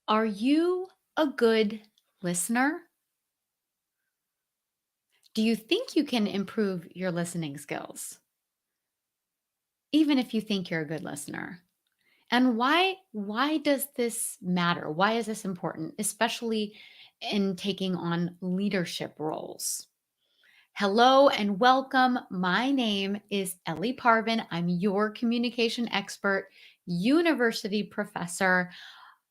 Are you a good listener? Do you think you can improve your listening skills, even if you think you're a good listener? And why does this matter? Why is this important, especially in taking on leadership roles? Hello and welcome. My name is Ellie Parvin. I'm your communication expert, university professor,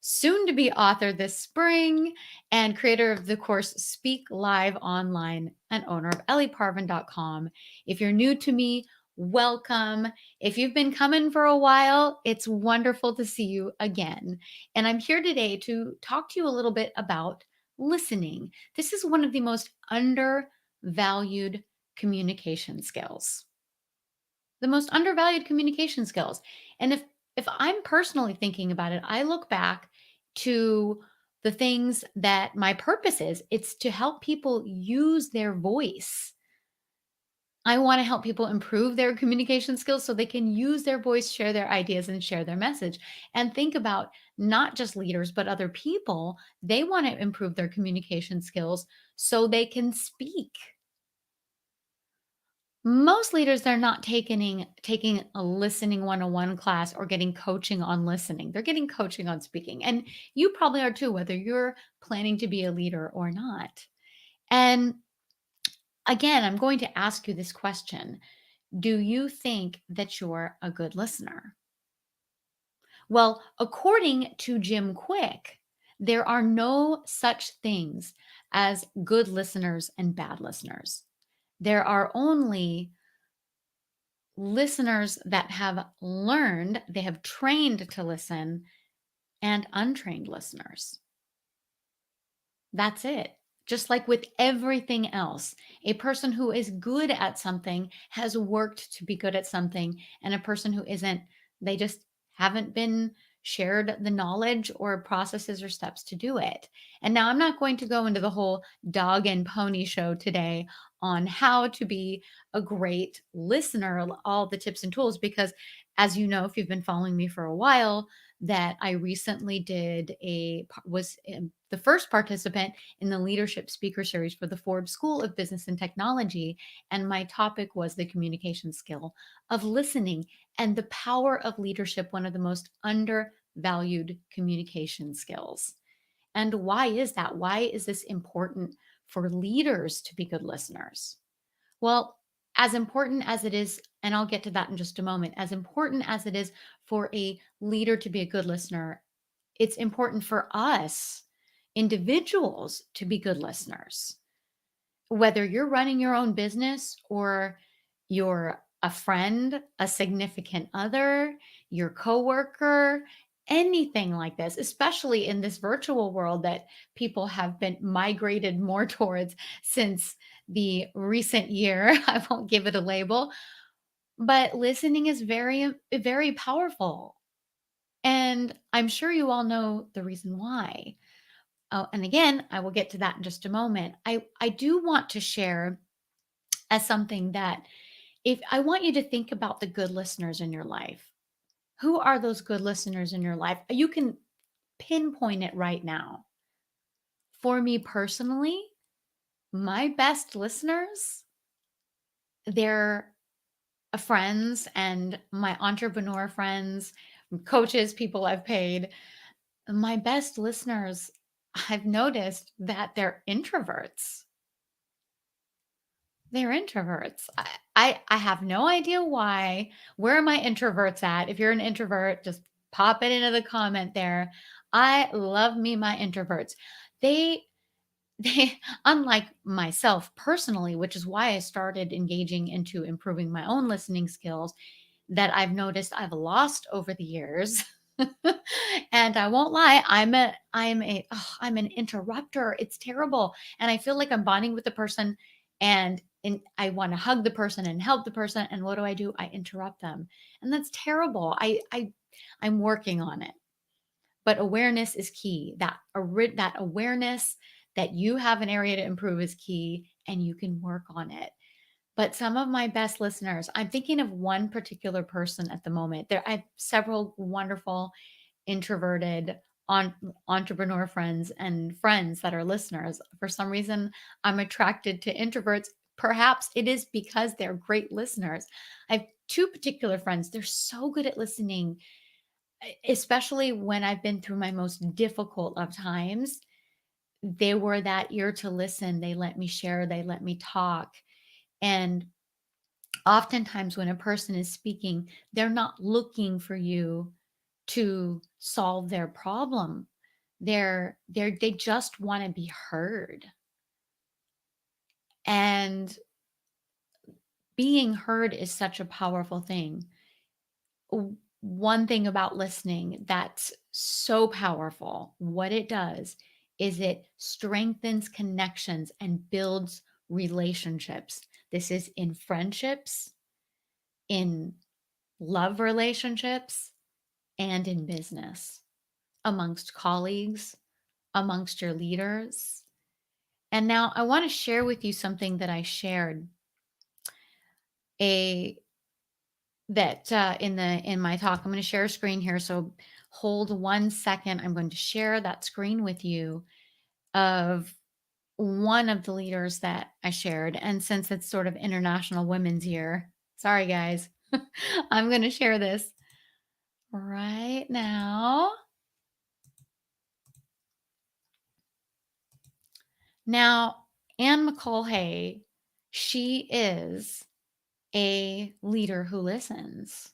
soon to be author this spring, and creator of the course Speak Live Online and owner of ellieparvin.com. If you're new to me, welcome. If you've been coming for a while, it's wonderful to see you again. And I'm here today to talk to you a little bit about listening. This is one of the most undervalued communication skills. The most undervalued communication skills. And if I'm personally thinking about it, I look back to the things that my purpose is. It's to help people use their voice. I want to help people improve their communication skills so they can use their voice, share their ideas, and share their message. And think about not just leaders, but other people. They want to improve their communication skills so they can speak. Most leaders, they're not taking a listening 101 class or getting coaching on listening. They're getting coaching on speaking. And you probably are too, whether you're planning to be a leader or not. And again, I'm going to ask you this question. Do you think that you're a good listener? Well, according to Jim Quick, there are no such things as good listeners and bad listeners. There are only listeners that have learned, they have trained to listen, and untrained listeners. That's it. Just like with everything else, a person who is good at something has worked to be good at something, and a person who isn't, they just haven't been shared the knowledge or processes or steps to do it. And now I'm not going to go into the whole dog and pony show today on how to be a great listener, all the tips and tools, because as you know, if you've been following me for a while, that I recently was the first participant in the leadership speaker series for the Ford School of Business and Technology. And my topic was the communication skill of listening and the power of leadership, one of the most undervalued communication skills. And why is that? Why is this important for leaders to be good listeners? Well, as important as it is, and I'll get to that in just a moment, as important as it is for a leader to be a good listener, it's important for us individuals to be good listeners. Whether you're running your own business or you're a friend, a significant other, your coworker, anything like this, especially in this virtual world that people have been migrated more towards since the recent year. I won't give it a label, but listening is very powerful. And I'm sure you all know the reason why. Oh, and again, I will get to that in just a moment. I do want to share as something that if I want you to think about the good listeners in your life. Who are those good listeners in your life? You can pinpoint it right now. For me personally, my best listeners, they're friends and my entrepreneur friends, coaches, people I've paid. My best listeners, I've noticed that they're introverts. They're introverts. I have no idea why. Where are my introverts at? If you're an introvert, just pop it into the comment there. I love me my introverts. They they unlike myself personally, which is why I started engaging into improving my own listening skills that I've noticed I've lost over the years. And I won't lie, I'm an interrupter. It's terrible. And I feel like I'm bonding with the person and I want to hug the person and help the person. And what do? I interrupt them. And that's terrible. I'm working on it. But awareness is key. That awareness that you have an area to improve is key and you can work on it. But some of my best listeners, I'm thinking of one particular person at the moment. I have several wonderful introverted on entrepreneur friends and friends that are listeners. For some reason, I'm attracted to introverts. Perhaps it is because they're great listeners. I have two particular friends. They're so good at listening, especially when I've been through my most difficult of times. They were that ear to listen. They let me share, they let me talk. And oftentimes, when a person is speaking, they're not looking for you to solve their problem. They just want to be heard. And being heard is such a powerful thing. One thing about listening that's so powerful, what it does is it strengthens connections and builds relationships. This is in friendships, in love relationships, and in business, amongst colleagues, amongst your leaders. And now I want to share with you something that I shared a that in my talk. I'm going to share a screen here, so hold 1 second. I'm going to share that screen with you of one of the leaders that I shared. And since it's sort of International Women's Year, sorry guys, I'm going to share this right now. Now, Anne McCulhay, she is a leader who listens.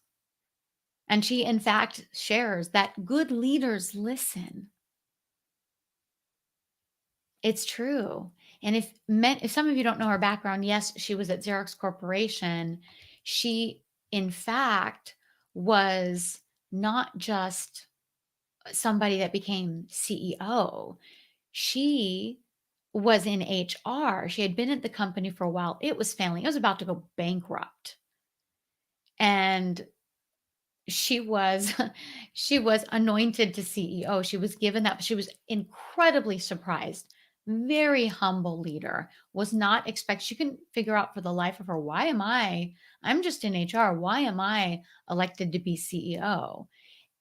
And she, in fact, shares that good leaders listen. It's true. And if some of you don't know her background, yes, she was at Xerox Corporation. She, in fact, was not just somebody that became CEO. She was in HR. She had been at the company for a while. It was failing. It was about to go bankrupt. And she was she was anointed to CEO. She was given that. She was incredibly surprised. Very humble leader. Was not expect. She couldn't figure out for the life of her, why am I? I'm just in HR. Why am I elected to be CEO?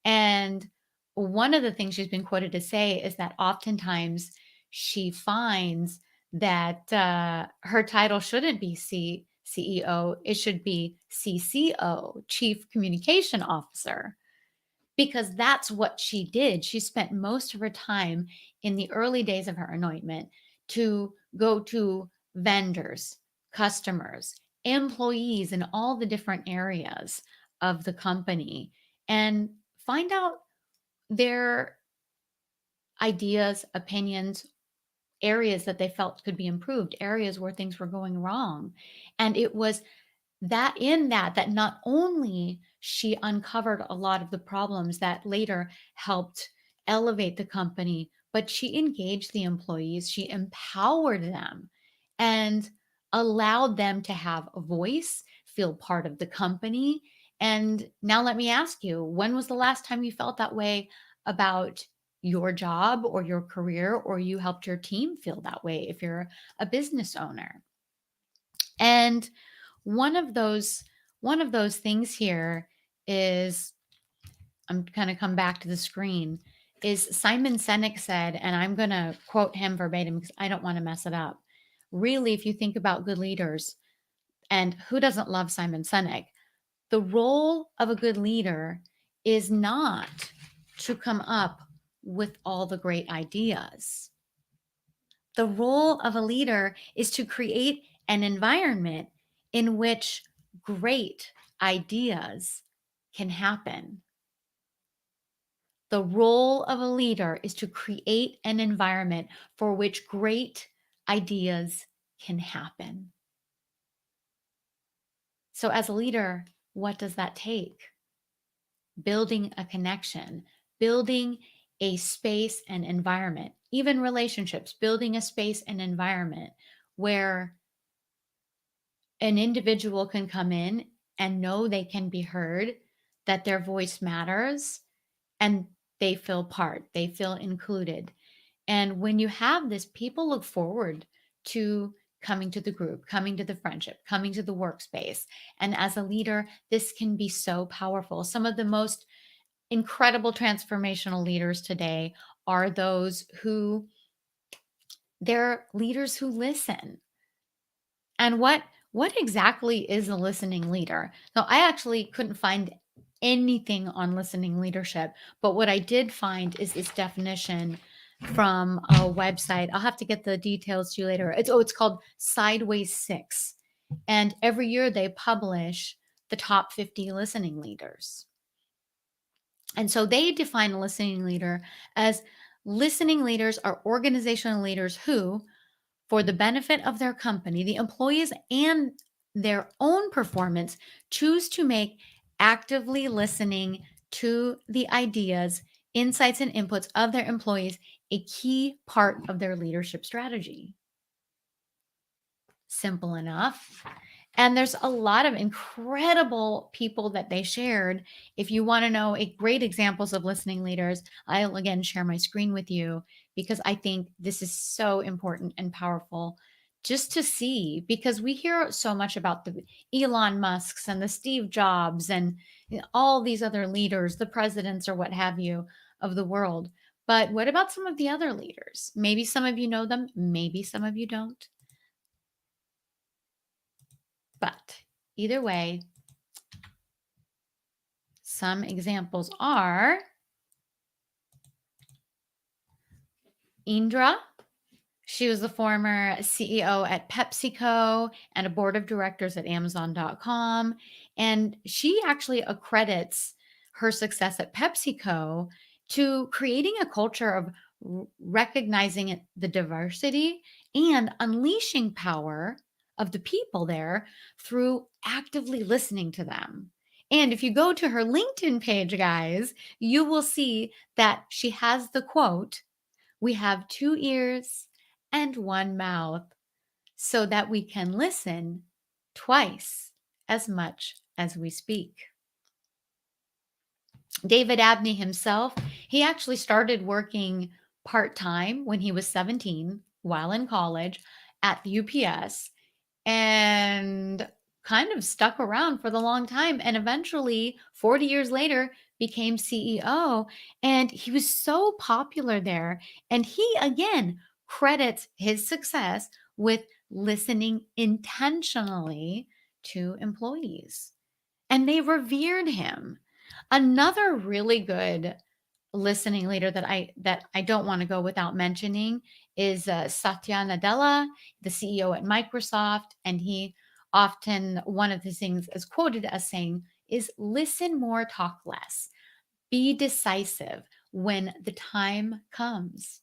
And one of the things she's been quoted to say is that oftentimes she finds that her title shouldn't be CEO, it should be CCO, Chief Communication Officer, because that's what she did. She spent most of her time in the early days of her anointment to go to vendors, customers, employees in all the different areas of the company and find out their ideas, opinions, areas that they felt could be improved, areas where things were going wrong. And it was that not only she uncovered a lot of the problems that later helped elevate the company, but she engaged the employees, she empowered them and allowed them to have a voice, feel part of the company. And now let me ask you, when was the last time you felt that way about your job or your career, or you helped your team feel that way if you're a business owner? And one of those one of those things here is, I'm going to come back to the screen, is Simon Sinek said, and I'm going to quote him verbatim because I don't want to mess it up. Really, if you think about good leaders, and who doesn't love Simon Sinek, the role of a good leader is not to come up with all the great ideas. The role of a leader is to create an environment in which great ideas can happen. The role of a leader is to create an environment for which great ideas can happen. So, as a leader, what does that take? Building a connection, building a space and environment, even relationships, building a space and environment where an individual can come in and know they can be heard, that their voice matters, and they feel part, they feel included. And when you have this, people look forward to coming to the group, coming to the friendship, coming to the workspace. And as a leader, this can be so powerful. Some of the most incredible transformational leaders today are those who they're leaders who listen. And what exactly is a listening leader? So I actually couldn't find anything on listening leadership, but what I did find is this definition from a website. I'll have to get the details to you later. It's called Sideways 6. And every year they publish the top 50 listening leaders. And so they define a listening leader as listening leaders are organizational leaders who, for the benefit of their company, the employees, and their own performance, choose to make actively listening to the ideas, insights, and inputs of their employees a key part of their leadership strategy. Simple enough. And there's a lot of incredible people that they shared. If you want to know great examples of listening leaders, I'll again share my screen with you because I think this is so important and powerful just to see, because we hear so much about the Elon Musks and the Steve Jobs and all these other leaders, the presidents or what have you of the world. But what about some of the other leaders? Maybe some of you know them, maybe some of you don't. But either way, some examples are Indra. She was the former CEO at PepsiCo and a board of directors at Amazon.com. And she actually accredits her success at PepsiCo to creating a culture of recognizing the diversity and unleashing power of the people there through actively listening to them. And if you go to her LinkedIn page, guys, you will see that she has the quote, "We have 2 ears and 1 mouth so that we can listen twice as much as we speak." David Abney himself, he actually started working part-time when he was 17 while in college at the UPS and kind of stuck around for the long time, and eventually 40 years later became CEO. And he was so popular there, and he again credits his success with listening intentionally to employees, and they revered him. Another really good listening leader that I don't want to go without mentioning is Satya Nadella, the CEO at Microsoft, and he often, one of the things is quoted as saying is listen more, talk less, be decisive when the time comes.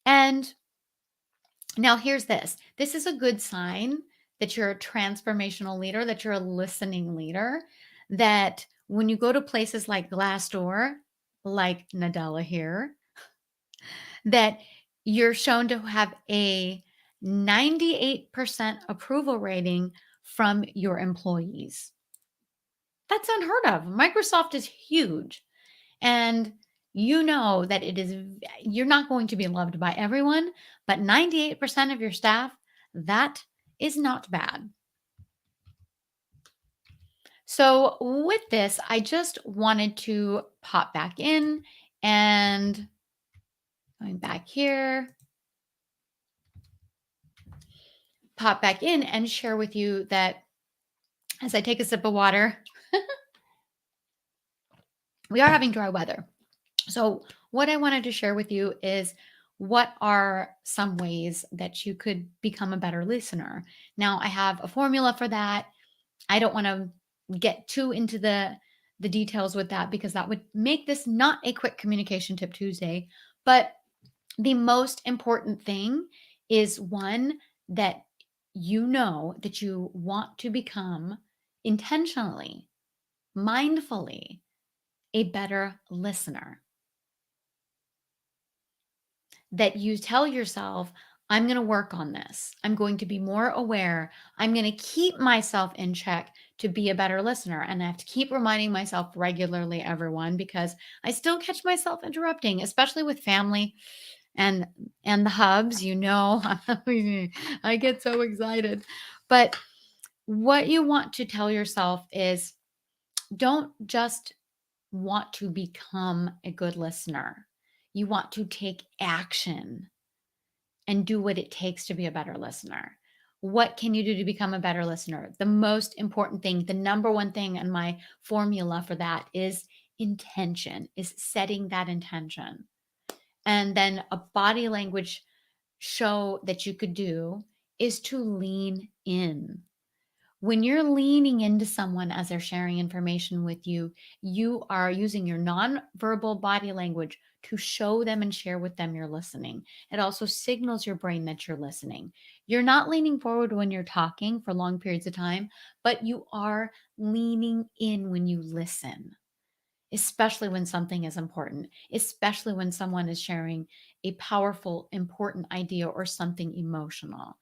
And now here's this. This is a good sign that you're a transformational leader, that you're a listening leader, that when you go to places like Glassdoor, like Nadella here, that you're shown to have a 98% approval rating from your employees. That's unheard of. Microsoft is huge. And you know that you're not going to be loved by everyone, but 98% of your staff, that is not bad. So with this, I just wanted to pop back in and going back here, pop back in and share with you that as I take a sip of water, we are having dry weather. So, what I wanted to share with you is what are some ways that you could become a better listener. Now, I have a formula for that. I don't want to get too into the details with that because that would make this not a quick communication tip Tuesday. But the most important thing is one, that you know that you want to become intentionally, mindfully a better listener. That you tell yourself, I'm going to work on this. I'm going to be more aware. I'm going to keep myself in check to be a better listener. And I have to keep reminding myself regularly, everyone, because I still catch myself interrupting, especially with family and the hubs, I get so excited. But what you want to tell yourself is don't just want to become a good listener. You want to take action and do what it takes to be a better listener. What can you do to become a better listener? The most important thing, the number one thing in my formula for that is intention, is setting that intention. And then a body language show that you could do is to lean in. When you're leaning into someone as they're sharing information with you, you are using your nonverbal body language to show them and share with them you're listening. It also signals your brain that you're listening. You're not leaning forward when you're talking for long periods of time, but you are leaning in when you listen, especially when something is important, especially when someone is sharing a powerful, important idea or something emotional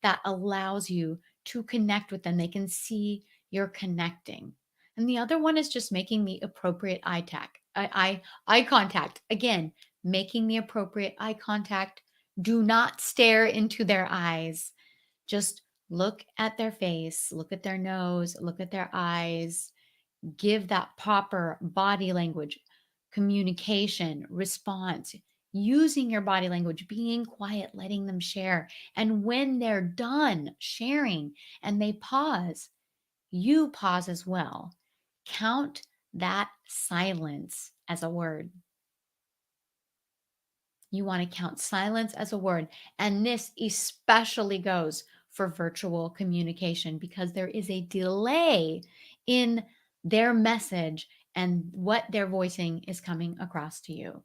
that allows you to connect with them. They can see you're connecting. And the other one is just making the appropriate eye contact. Again, making the appropriate eye contact. Do not stare into their eyes. Just look at their face, look at their nose, look at their eyes, give that proper body language, communication, response, using your body language, being quiet, letting them share. And when they're done sharing and they pause, you pause as well. Count that silence as a word. You want to count silence as a word. And this especially goes for virtual communication because there is a delay in their message and what they're voicing is coming across to you.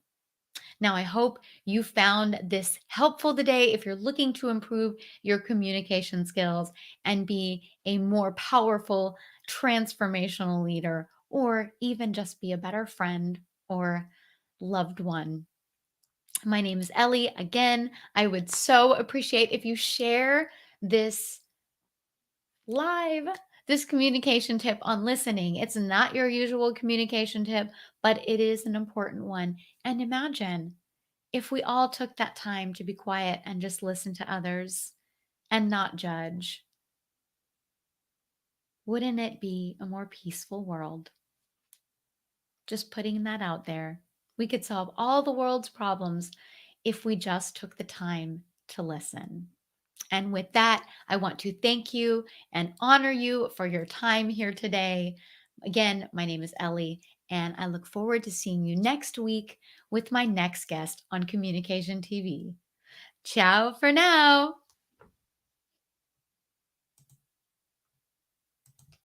Now, I hope you found this helpful today if you're looking to improve your communication skills and be a more powerful, transformational leader, or even just be a better friend or loved one. My name is Ellie. Again, I would so appreciate if you share this live, this communication tip on listening. It's not your usual communication tip, but it is an important one. And imagine if we all took that time to be quiet and just listen to others and not judge. Wouldn't it be a more peaceful world? Just putting that out there. We could solve all the world's problems if we just took the time to listen. And with that, I want to thank you and honor you for your time here today. Again, my name is Ellie, and I look forward to seeing you next week with my next guest on Communication TV. Ciao for now.